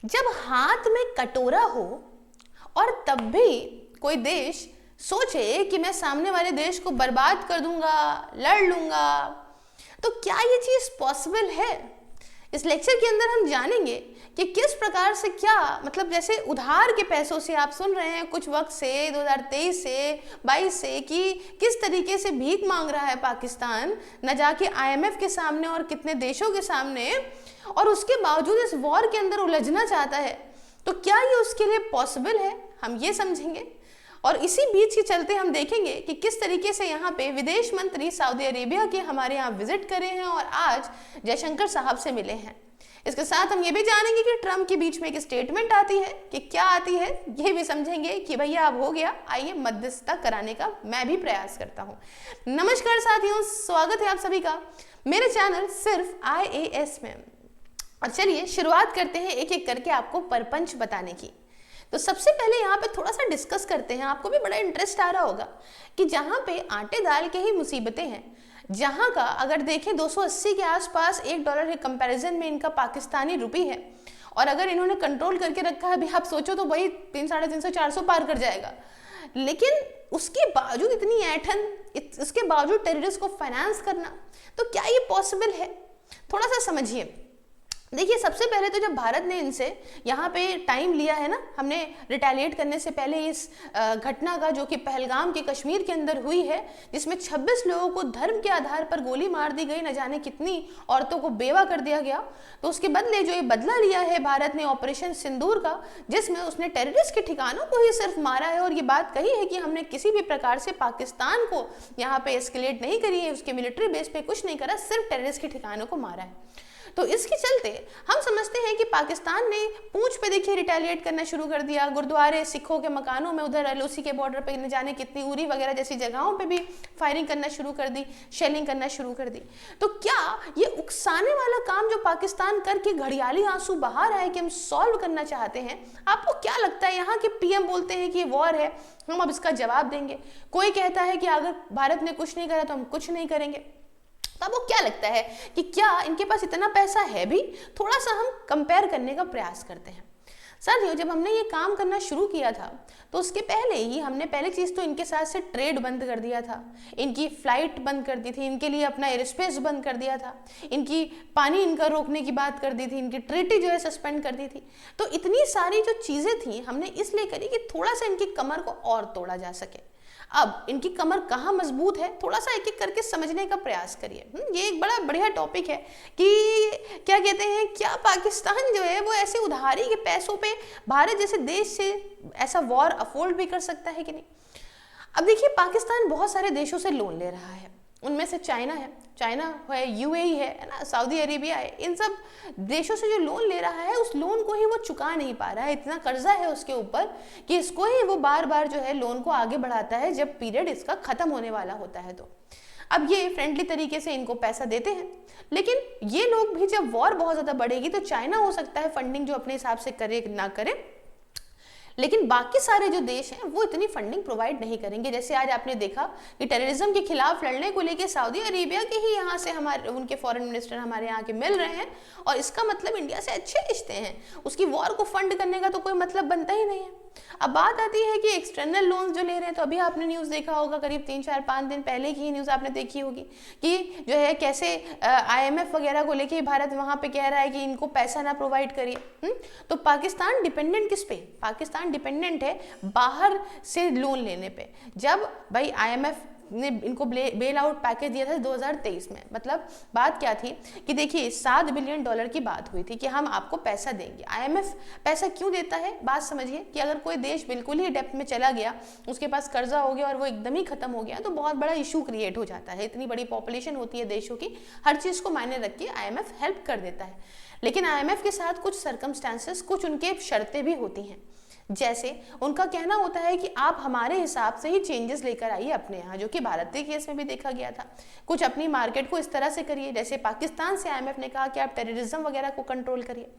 जब हाथ में कटोरा हो और तब भी कोई देश सोचे कि मैं सामने वाले देश को बर्बाद कर दूंगा, लड़ लूंगा, तो क्या ये चीज पॉसिबल है? इस लेक्चर के अंदर हम जानेंगे कि किस प्रकार से, क्या मतलब जैसे उधार के पैसों से आप सुन रहे हैं कुछ वक्त से 2023 से 22 से कि किस तरीके से भीख मांग रहा है पाकिस्तान, न जाके आईएमएफ के सामने और कितने देशों के सामने, और उसके बावजूद इस वॉर के अंदर उलझना चाहता है। तो क्या ये उसके लिए पॉसिबल है, हम ये समझेंगे। और इसी बीच के चलते हम देखेंगे कि किस तरीके से यहाँ पे विदेश मंत्री सऊदी अरेबिया के हमारे यहाँ विजिट करे हैं और आज जयशंकर साहब से मिले हैं। इसके साथ हम ये भी जानेंगे कि ट्रम्प के बीच में एक स्टेटमेंट आती है कि क्या आती है, ये भी समझेंगे कि भैया अब हो गया, आइए मध्यस्थता कराने का मैं भी प्रयास करता हूँ। नमस्कार साथियों, स्वागत है आप सभी का मेरे चैनल सिर्फ IAS में। और चलिए शुरुआत करते हैं एक एक करके आपको परपंच बताने की। तो सबसे पहले यहाँ पे थोड़ा सा डिस्कस करते हैं, आपको भी बड़ा इंटरेस्ट आ रहा होगा कि जहाँ पे आटे दाल के ही मुसीबतें हैं, जहाँ का अगर देखें 280 के आसपास $1 के कंपैरिजन में इनका पाकिस्तानी रुपी है, और अगर इन्होंने कंट्रोल करके रखा है, अभी आप सोचो तो वही 300, 350, 400 पार कर जाएगा। लेकिन उसके बावजूद इतनी ऐंठन, उसके बावजूद टेररिस्ट को फाइनेंस करना, तो क्या ये पॉसिबल है? थोड़ा सा समझिए। देखिए, सबसे पहले तो जब भारत ने इनसे यहाँ पे टाइम लिया है ना, हमने रिटेलिएट करने से पहले इस घटना का, जो कि पहलगाम के कश्मीर के अंदर हुई है, जिसमें 26 लोगों को धर्म के आधार पर गोली मार दी गई, न जाने कितनी औरतों को बेवा कर दिया गया, तो उसके बदले जो ये बदला लिया है भारत ने ऑपरेशन सिंदूर का, जिसमें उसने टेररिस्ट के ठिकानों को ही सिर्फ मारा है, और ये बात कही है कि हमने किसी भी प्रकार से पाकिस्तान को यहाँ पे एस्केलेट नहीं करी है, उसके मिलिट्री बेस पे कुछ नहीं करा, सिर्फ टेररिस्ट के ठिकानों को मारा है। तो इसके चलते हम समझते हैं कि पाकिस्तान ने पूंछ पे देखिए रिटेलिएट करना शुरू कर दिया, गुरुद्वारे, सिखों के मकानों में, उधर LOC के बॉर्डर पे न जाने कितनी, उरी वगैरह जैसी जगहों पे भी फायरिंग करना शुरू कर दी, शेलिंग करना शुरू कर दी। तो क्या ये उकसाने वाला काम जो पाकिस्तान करके घड़ियाली आंसू बहा रहा है कि हम सॉल्व करना चाहते हैं, आपको क्या लगता है? यहाँ के PM बोलते हैं कि ये वॉर है, हम अब इसका जवाब देंगे। कोई कहता है कि अगर भारत ने कुछ नहीं करा तो हम कुछ नहीं करेंगे। तो आपको क्या लगता है कि क्या इनके पास इतना पैसा है भी? थोड़ा सा हम कंपेयर करने का प्रयास करते हैं। साथियों, जब हमने ये काम करना शुरू किया था तो उसके पहले ही हमने पहली चीज़ तो इनके साथ से ट्रेड बंद कर दिया था, इनकी फ्लाइट बंद कर दी थी, इनके लिए अपना एयर स्पेस बंद कर दिया था, इनकी पानी इनका रोकने की बात कर दी थी, इनकी ट्रीटी जो है सस्पेंड कर दी थी। तो इतनी सारी जो चीज़ें थी हमने इसलिए करी कि थोड़ा सा इनकी कमर को और तोड़ा जा सके। अब इनकी कमर कहाँ मजबूत है, थोड़ा सा एक एक करके समझने का प्रयास करिए। ये एक बड़ा बढ़िया टॉपिक है कि क्या कहते हैं, क्या पाकिस्तान जो है वो ऐसे उधारी के पैसों पे भारत जैसे देश से ऐसा वॉर अफोर्ड भी कर सकता है कि नहीं? अब देखिए, पाकिस्तान बहुत सारे देशों से लोन ले रहा है, उनमें से चाइना है, UAE है ना, सऊदी अरेबिया है। इन सब देशों से जो लोन ले रहा है, उस लोन को ही वो चुका नहीं पा रहा है, इतना कर्जा है उसके ऊपर कि इसको ही वो बार बार जो है लोन को आगे बढ़ाता है जब पीरियड इसका खत्म होने वाला होता है। तो अब ये फ्रेंडली तरीके से इनको पैसा देते हैं, लेकिन ये लोग भी जब वॉर बहुत ज़्यादा बढ़ेगी तो चाइना हो सकता है फंडिंग जो अपने हिसाब से करे ना करे, लेकिन बाकी सारे जो देश हैं वो इतनी फंडिंग प्रोवाइड नहीं करेंगे। जैसे आज आपने देखा कि टेररिज्म के खिलाफ लड़ने को लेके सऊदी अरेबिया के ही यहाँ से हमारे उनके फॉरेन मिनिस्टर हमारे यहाँ के मिल रहे हैं, और इसका मतलब इंडिया से अच्छे रिश्ते हैं, उसकी वॉर को फंड करने का तो कोई मतलब बनता ही नहीं है। अब बात आती है कि एक्सटर्नल लोन्स जो ले रहे हैं, तो अभी आपने न्यूज़ देखा होगा, करीब 3-4-5 दिन पहले की न्यूज़ आपने देखी होगी कि जो है कैसे IMF वगैरह को लेके भारत वहाँ पे कह रहा है कि इनको पैसा ना प्रोवाइड करिए। तो पाकिस्तान डिपेंडेंट किस पे? पाकिस्तान डिपेंडेंट है बाहर से लोन लेने पे। जब भाई IMF ने इनको बेल आउट पैकेज दिया था 2023 में, मतलब बात क्या थी कि देखिए $7 बिलियन की बात हुई थी कि हम आपको पैसा देंगे। IMF पैसा क्यों देता है? बात समझिए कि अगर कोई देश बिल्कुल ही डेप्थ में चला गया, उसके पास कर्जा हो गया और वो एकदम ही खत्म हो गया, तो बहुत बड़ा इशू क्रिएट हो जाता है। इतनी बड़ी पॉपुलेशन होती है देशों की, हर चीज़ को मायने रख के IMF हेल्प कर देता है। लेकिन IMF के साथ कुछ सर्कमस्टांसेस, कुछ उनके शर्तें भी होती हैं। जैसे उनका कहना होता है कि आप हमारे हिसाब से ही चेंजेस लेकर आइए अपने यहाँ, जो कि भारत के केस में भी देखा गया था। कुछ अपनी मार्केट को इस तरह से करिए, जैसे पाकिस्तान से IMF ने कहा कि आप टेररिज्म वगैरह को कंट्रोल करिए।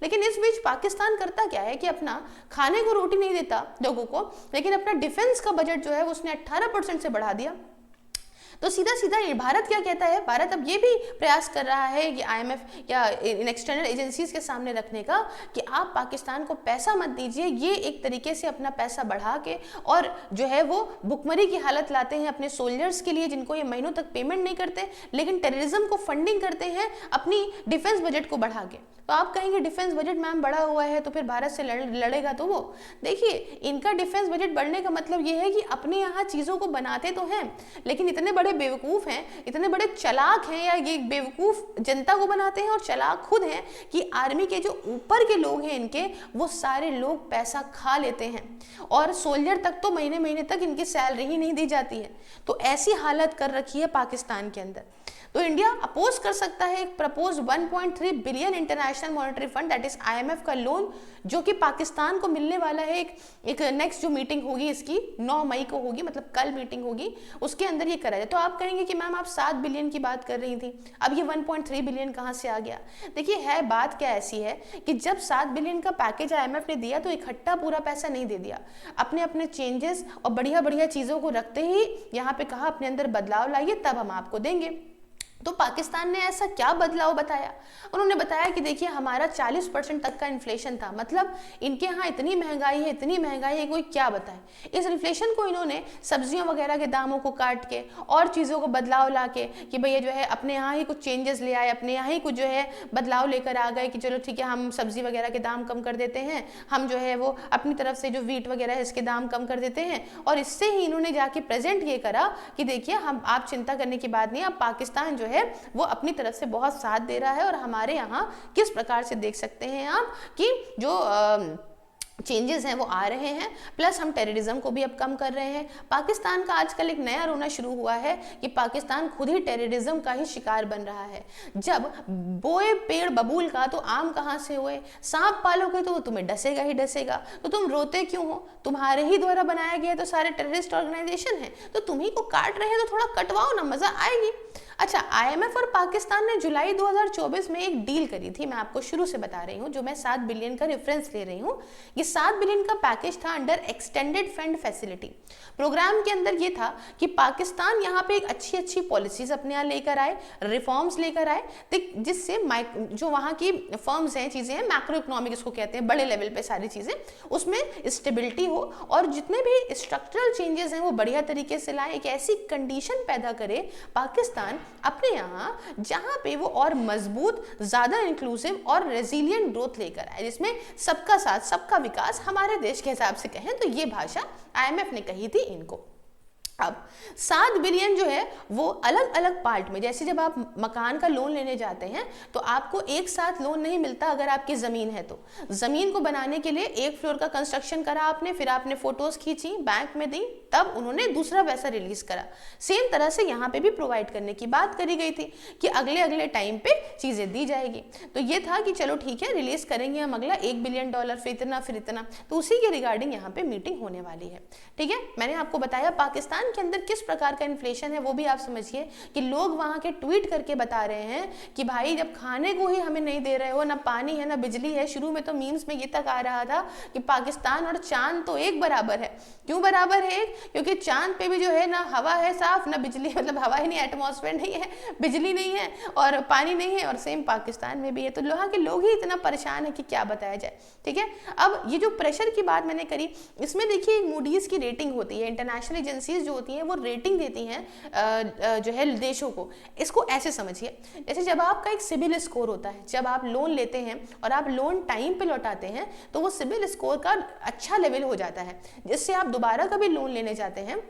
लेकिन इस बीच पाकिस्तान करता क्या है कि अपना खाने को रोटी नहीं देता लोगों को, लेकिन अपना डिफेंस का बजट जो है उसने 18% से बढ़ा दिया। तो सीधा सीधा भारत क्या कहता है, भारत अब ये भी प्रयास कर रहा है कि IMF या इन एक्सटर्नल एजेंसीज के सामने रखने का कि आप पाकिस्तान को पैसा मत दीजिए, ये एक तरीके से अपना पैसा बढ़ा के और जो है वो भुखमरी की हालत लाते हैं अपने सोल्जर्स के लिए, जिनको ये महीनों तक पेमेंट नहीं करते लेकिन टेररिज्म को फंडिंग करते हैं अपनी डिफेंस बजट को बढ़ा के। तो आप कहेंगे डिफेंस बजट मैम बढ़ा हुआ है तो फिर भारत से लड़ेगा तो वो, देखिए इनका डिफेंस बजट बढ़ने का मतलब ये है कि अपने यहाँ चीज़ों को बनाते तो हैं लेकिन इतने बड़े बेवकूफ़ हैं, इतने बड़े चालाक हैं, या ये बेवकूफ़ जनता को बनाते हैं और चालाक खुद हैं कि आर्मी के जो ऊपर के लोग हैं इनके, वो सारे लोग पैसा खा लेते हैं और सोल्जर तक तो महीने महीने तक इनकी सैलरी ही नहीं दी जाती है। तो ऐसी हालत कर रखी है पाकिस्तान के अंदर। तो इंडिया अपोज कर सकता है एक propose 1.3 billion international monetary fund that is IMF का लोन, जो कि पाकिस्तान को मिलने वाला है। एक नेक्स्ट जो मीटिंग होगी इसकी 9 मई को होगी, मतलब कल मीटिंग होगी, उसके अंदर ये करा जाए। तो आप कहेंगे कि मैम आप 7 बिलियन की बात कर रही थी, अब ये 1.3 बिलियन कहाँ से आ गया? देखिए है बात क्या ऐसी है कि जब 7 बिलियन का पैकेज IMF ने दिया तो इकट्ठा पूरा पैसा नहीं दे दिया, अपने अपने चेंजेस और बढ़िया बढ़िया चीज़ों को रखते ही यहाँ पे कहा अपने अंदर बदलाव लाइए तब हम आपको देंगे। तो पाकिस्तान ने ऐसा क्या बदलाव बताया? उन्होंने बताया कि देखिए हमारा 40% तक का इन्फ्लेशन था, मतलब इनके यहाँ इतनी महंगाई है, इतनी महंगाई है, कोई क्या बताए। इस इन्फ्लेशन को इन्होंने सब्जियों वगैरह के दामों को काट के और चीज़ों को बदलाव ला के कि भैया जो है अपने यहाँ ही कुछ चेंजेस ले आए, अपने यहाँ ही कुछ जो है बदलाव लेकर आ गए कि चलो ठीक है हम सब्जी वगैरह के दाम कम कर देते हैं, हम जो है वो अपनी तरफ से जो वीट वगैरह है इसके दाम कम कर देते हैं। और इससे ही इन्होंने जाके प्रेजेंट ये करा कि देखिए हम, आप चिंता करने की बात नहीं, अब पाकिस्तान जो है वो अपनी तरफ से बहुत साथ दे रहा है और हमारे यहाँ किस प्रकार से देख सकते हैं आप कि जो चेंजेस हैं वो आ रहे हैं, प्लस हम टेररिज्म को भी अब कम कर रहे हैं। पाकिस्तान का आजकल एक नया रोना शुरू हुआ है कि पाकिस्तान खुद ही टेररिज्म का ही शिकार बन रहा है। जब बोए पेड़ बबूल का तो आम कहाँ से हुए, सांप पालोगे तो वो तुम्हें डसेगा ही डसेगा, तो तुम रोते क्यों हो? तुम्हारे ही द्वारा बनाया गया तो सारे टेररिस्ट ऑर्गेनाइजेशन हैं, तो तुम्ही को काट रहे हैं तो थोड़ा कटवाओ ना, मजा आएगी। अच्छा, IMF और पाकिस्तान ने जुलाई 2024 में एक डील करी थी, मैं आपको शुरू से बता रही हूँ, जो मैं 7 बिलियन का रेफरेंस ले रही हूँ। ये 7 बिलियन का पैकेज था under extended fund facility. Program के अंदर ये था कि पाकिस्तान यहाँ पे एक अच्छी अच्छी पॉलिसीज अपने यहाँ लेकर आए, रिफॉर्म्स लेकर आए, जिससे जो वहाँ की फर्म्स हैं, चीज़ें हैं, मैक्रो इकोनॉमिक इसको कहते हैं, बड़े लेवल पे सारी चीज़ें, उसमें स्टेबिलिटी हो और जितने भी स्ट्रक्चरल चेंजेस हैं वो बढ़िया तरीके से लाए, एक ऐसी कंडीशन पैदा करे पाकिस्तान अपने यहाँ जहाँ पे वो और मजबूत, ज़्यादा इंक्लूसिव और रेजिलियंट ग्रोथ लेकर आए, जिसमें सबका साथ सबका विकास, हमारे देश के हिसाब से कहें तो ये भाषा IMF ने कही थी इनको। अब 7 बिलियन जो है वो अलग अलग पार्ट में, जैसे जब आप मकान का लोन लेने जाते हैं तो आपको एक साथ लोन नहीं मिलता। अगर आपकी ज़मीन है तो ज़मीन को बनाने के लिए 1 फ्लोर का कंस्ट्रक्शन करा आपने, फिर आपने फ़ोटोज़ खींची, बैंक में दी, तब उन्होंने दूसरा पैसा रिलीज़ करा। सेम तरह से यहाँ पे भी प्रोवाइड करने की बात करी गई थी कि अगले अगले टाइम पे चीज़ें दी जाएगी। तो ये था कि चलो ठीक है, रिलीज़ करेंगे हम अगला $1 बिलियन, फिर इतना। तो उसी के रिगार्डिंग यहाँ पे मीटिंग होने वाली है। ठीक है, मैंने आपको बताया पाकिस्तान के अंदर किस प्रकार का इन्फ्लेशन है, वो भी आप समझिए कि लोग वहां के ट्वीट करके बता रहे हैं कि भाई जब खाने को ही हमें नहीं दे रहे हो, ना पानी है ना बिजली है। शुरू में तो मीम्स में ये तक आ रहा था कि पाकिस्तान और चांद तो एक बराबर है। क्यों बराबर है? क्योंकि चांद पे भी जो है ना हवा है साफ, ना बिजली, मतलब हवा ही नहीं, एटमॉस्फेयर नहीं है, बिजली नहीं है और पानी नहीं है, और सेम पाकिस्तान में भी है। तो वहाँ के लोग ही इतना परेशान है कि क्या बताया जाए। ठीक है, अब ये जो प्रेशर की बात मैंने करी, इसमें देखिए मूडीज की रेटिंग होती है, इंटरनेशनल एजेंसीज जो होती हैं वो रेटिंग देती हैं जो है देशों को। इसको ऐसे समझिए, जैसे जब आपका एक सिबिल स्कोर होता है, जब आप लोन लेते हैं और आप लोन टाइम पे लौटाते हैं तो वो सिबिल स्कोर का अच्छा लेवल हो जाता है, जिससे आप दोबारा कभी लोन लेने जाते हैं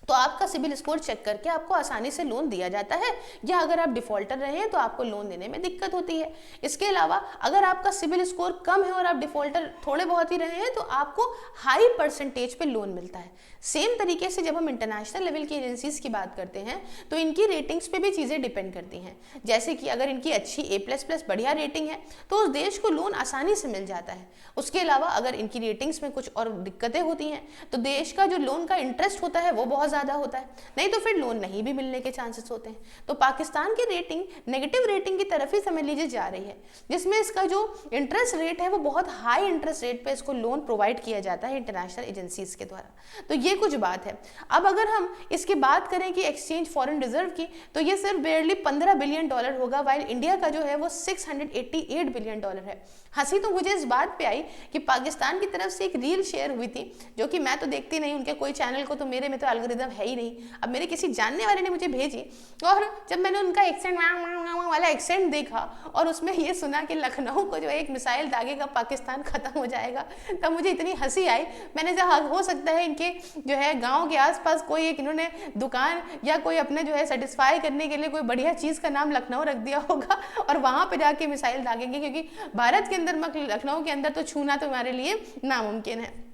तो आपका सिबिल स्कोर चेक करके आपको आसानी से लोन दिया जाता है, या अगर आप डिफॉल्टर रहे हैं तो आपको लोन देने में दिक्कत होती है। इसके अलावा अगर आपका सिबिल स्कोर कम है और आप डिफॉल्टर थोड़े बहुत ही रहे हैं तो आपको हाई परसेंटेज पे लोन मिलता है। सेम तरीके से जब हम इंटरनेशनल लेवल की एजेंसीज की बात करते हैं तो इनकी रेटिंग्स पे भी चीज़ें डिपेंड करती हैं। जैसे कि अगर इनकी अच्छी A++ बढ़िया रेटिंग है तो उस देश को लोन आसानी से मिल जाता है। उसके अलावा अगर इनकी रेटिंग्स में कुछ और दिक्कतें होती हैं तो देश का जो लोन का इंटरेस्ट होता है वो बहुत ज़्यादा होता है, नहीं तो फिर लोन नहीं भी मिलने के चांसेस होते हैं। तो पाकिस्तान की रेटिंग नेगेटिव रेटिंग की तरफ ही समझ लीजिए जा रही है, जिसमें इसका जो इंटरेस्ट रेट है वो बहुत हाई इंटरेस्ट रेट पे इसको लोन प्रोवाइड किया जाता है इंटरनेशनल एजेंसीज के द्वारा। तो ये कुछ बात है। अब अगर हम इसकी बात करें कि एक्सचेंज फॉरेन रिजर्व की, तो ये सिर्फ बेयरली $15 बिलियन होगा, वाइल इंडिया का जो है वो $688 बिलियन है। हंसी तो मुझे इस बात पे आई कि पाकिस्तान की तरफ से एक रील शेयर हुई थी, जो कि मैं तो देखती नहीं उनके कोई चैनल को, तो मेरे में तो एल्गोरिदम है ही नहीं। अब मेरे किसी जानने वाले ने मुझे भेजी, और जब मैंने उनका एक्सेंट वाला एक्सेंट देखा और उसमें ये सुना कि लखनऊ को जो है एक मिसाइल दागेगा पाकिस्तान खत्म हो जाएगा, तब मुझे इतनी हंसी आई। मैंने कहा हो सकता है इनके जो है गाँव के आसपास कोई एक इन्होंने दुकान या कोई अपने जो है सेटिस्फाई करने के लिए कोई बढ़िया चीज़ का नाम लखनऊ रख दिया होगा और वहाँ पे जाके मिसाइल दागेंगे, क्योंकि भारत के अंदर लखनऊ के अंदर तो छूना तो हमारे लिए नामुमकिन है।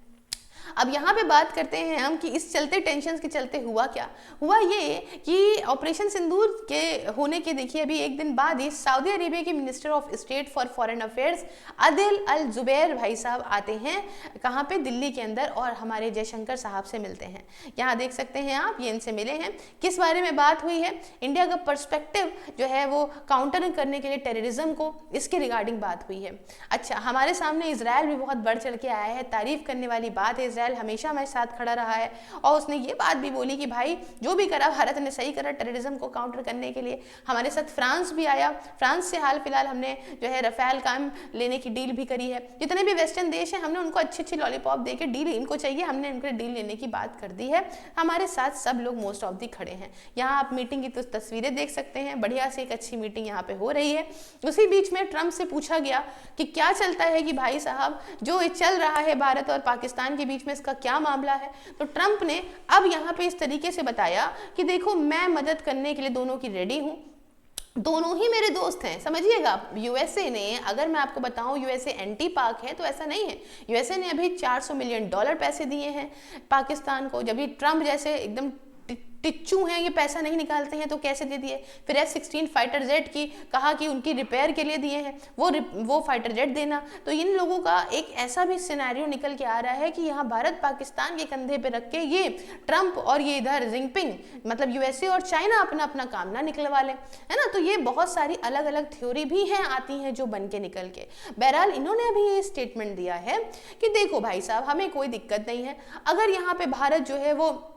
अब यहाँ पे बात करते हैं हम कि इस चलते टेंशन के चलते हुआ क्या हुआ, ये कि ऑपरेशन सिंदूर के होने के देखिए अभी एक दिन बाद ही सऊदी अरेबिया के minister of state for foreign affairs Adel al Jubeir भाई साहब आते हैं कहाँ पे, दिल्ली के अंदर, और हमारे जयशंकर साहब से मिलते हैं। यहाँ देख सकते हैं आप, ये इनसे मिले हैं। किस बारे में बात हुई है, इंडिया का पर्सपेक्टिव जो है वो काउंटर करने के लिए टेररिज्म को, इसके रिगार्डिंग बात हुई है। अच्छा, हमारे सामने इजराइल भी बहुत बढ़ चढ़ के आया है, तारीफ करने वाली बात है, इजराइल हमेशा हमारे साथ खड़ा रहा है, और उसने ये बात भी बोली कि भाई जो भी करा भारत ने सही करा टेररिज्म को काउंटर करने के लिए। हमारे साथ फ्रांस भी आया, फ्रांस से हाल फिलहाल हमने जो है रफेल काम लेने की डील भी करी है। जितने भी वेस्टर्न देश हैं हमने उनको अच्छी अच्छी लॉलीपॉप दे के डील इनको चाहिए, हमने उनके डील लेने की बात कर दी है। हमारे साथ सब लोग मोस्ट ऑफ दी खड़े हैं। यहाँ आप मीटिंग की तो तस्वीरें देख सकते हैं, बढ़िया से एक अच्छी मीटिंग यहाँ पे हो रही है। उसी बीच में ट्रंप से पूछा गया कि क्या चलता है कि भाई साहब जो चल रहा है भारत और पाकिस्तान के बीच में, इसका क्या मामला है। तो ट्रंप ने अब यहाँ पे इस तरीके से बताया कि देखो मैं मदद करने के लिए दोनों की रेडी हूँ, दोनों ही मेरे दोस्त हैं। समझिएगा, यूएसए ने, अगर मैं आपको बताऊं यूएसए एंटी पाक है तो ऐसा नहीं है। यूएसए ने अभी $400 मिलियन पैसे दिए हैं पाकिस्तान को। जब ये ट्रंप जैसे एकदम टिच्चू हैं, ये पैसा नहीं निकालते हैं, तो कैसे दे दिए। फिर F-16 फाइटर जेट की कहा कि उनकी रिपेयर के लिए दिए हैं, वो फाइटर जेट देना। तो इन लोगों का एक ऐसा भी सिनेरियो निकल के आ रहा है कि यहाँ भारत पाकिस्तान के कंधे पे रख के ये ट्रंप और ये इधर जिनपिंग, मतलब यूएसए और चाइना अपना अपना काम ना निकलवा लें, है ना। तो ये बहुत सारी अलग अलग थ्योरी भी हैं, आती हैं जो बन के निकल के। बहरहाल इन्होंने अभी ये स्टेटमेंट दिया है कि देखो भाई साहब, हमें कोई दिक्कत नहीं है, अगर यहाँ पे भारत जो है वो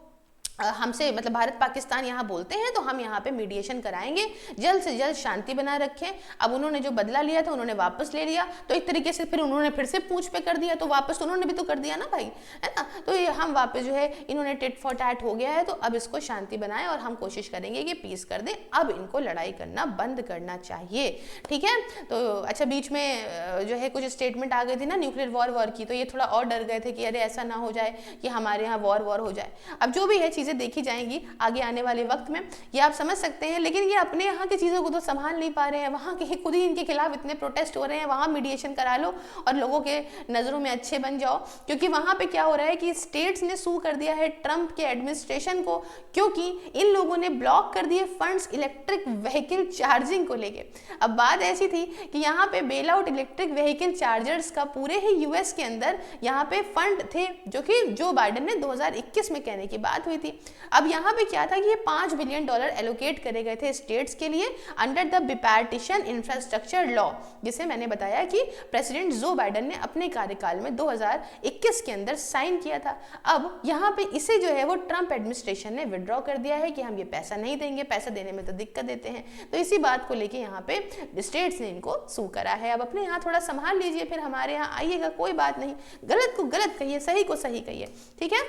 हमसे, मतलब भारत पाकिस्तान यहाँ बोलते हैं तो हम यहाँ पे मीडिएशन कराएंगे, जल्द से जल्द शांति बनाए रखें। अब उन्होंने जो बदला लिया था उन्होंने वापस ले लिया, तो एक तरीके से फिर उन्होंने फिर से पूंछ पे कर दिया, तो वापस उन्होंने भी तो कर दिया ना भाई, है ना। तो ये हम वापस जो है, इन्होंने टिट फॉर टैट हो गया है, तो अब इसको शांति बनाए और हम कोशिश करेंगे कि पीस कर दें। अब इनको लड़ाई करना बंद करना चाहिए, ठीक है। तो अच्छा, बीच में जो है कुछ स्टेटमेंट आ गई थी ना न्यूक्लियर वॉर की, तो ये थोड़ा और डर गए थे कि अरे ऐसा ना हो जाए कि हमारे यहाँ वॉर हो जाए। अब जो भी है चीज़ें देखी जाएंगी आगे आने वाले वक्त में, ये आप समझ सकते हैं। लेकिन ये अपने यहाँ की चीज़ों को तो संभाल नहीं पा रहे हैं, वहाँ के खुद ही इनके खिलाफ इतने प्रोटेस्ट हो रहे हैं। वहाँ मीडिएशन करा लो और लोगों के नज़रों में अच्छे बन जाओ, क्योंकि वहाँ पे क्या हो रहा है कि स्टेट्स ने सू कर दिया है ट्रंप के एडमिनिस्ट्रेशन को, क्योंकि इन लोगों ने ब्लॉक कर दिए फंड्स इलेक्ट्रिक व्हीकल चार्जिंग को लेके। अब बात ऐसी थी कि यहाँ पे bail out electric vehicle chargers का पूरे ही यूएस के अंदर यहाँ पे फंड थे, जो कि जो बाइडेन ने 2021 में कहने की बात हुई थी। अब यहाँ पे क्या था कि ये $5 बिलियन एलोकेट करे गए थे स्टेट्स के लिए अंडर द बिपार्टीशन इंफ्रास्ट्रक्चर लॉ, जिसे मैंने बताया कि प्रेसिडेंट जो बाइडेन ने अपने कार्यकाल में 2021 के अंदर साइन किया था। अब यहाँ पे इसे जो है वो ट्रंप एडमिनिस्ट्रेशन ने विड्रॉ कर दिया है कि हम ये पैसा नहीं देंगे, पैसा देने में तो दिक्कत देते हैं। तो इसी बात को लेके यहाँ पे स्टेट्स ने इनको सू करा है। अब अपने यहाँ थोड़ा संभाल लीजिए, फिर हमारे यहाँ आइएगा, कोई बात नहीं, गलत को गलत कहिए, सही को सही कहिए, ठीक है।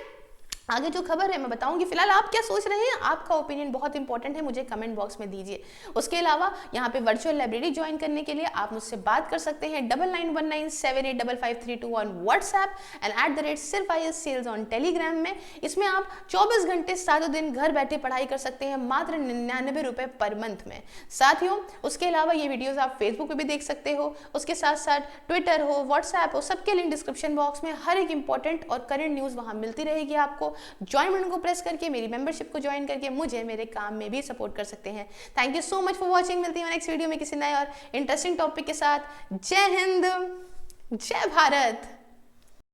आगे जो खबर है मैं बताऊंगी। फिलहाल आप क्या सोच रहे हैं, आपका ओपिनियन बहुत इंपॉर्टेंट है, मुझे कमेंट बॉक्स में दीजिए। उसके अलावा यहाँ पे वर्चुअल लाइब्रेरी ज्वाइन करने के लिए आप मुझसे बात कर सकते हैं 9919785532 on WhatsApp and @SIRFIS sales on Telegram में। इसमें आप 24 घंटे 7 दिन घर बैठे पढ़ाई कर सकते हैं मात्र 99 रुपए पर मंथ में। साथियों, उसके अलावा ये वीडियोज आप फेसबुक पे भी देख सकते हो, उसके साथ साथ ट्विटर हो, व्हाट्सएप हो, सबके लिंक डिस्क्रिप्शन बॉक्स में। हर एक इंपॉर्टेंट और करंट न्यूज़ वहाँ मिलती रहेगी आपको। ज्वाइन बटन को प्रेस करके मेरी मेंबरशिप को ज्वाइन करके मुझे मेरे काम में भी सपोर्ट कर सकते हैं। Thank you so much for watching. मिलती हूँ नेक्स्ट वीडियो में किसी नए और इंटरेस्टिंग टॉपिक के साथ। जय हिंद, जय भारत।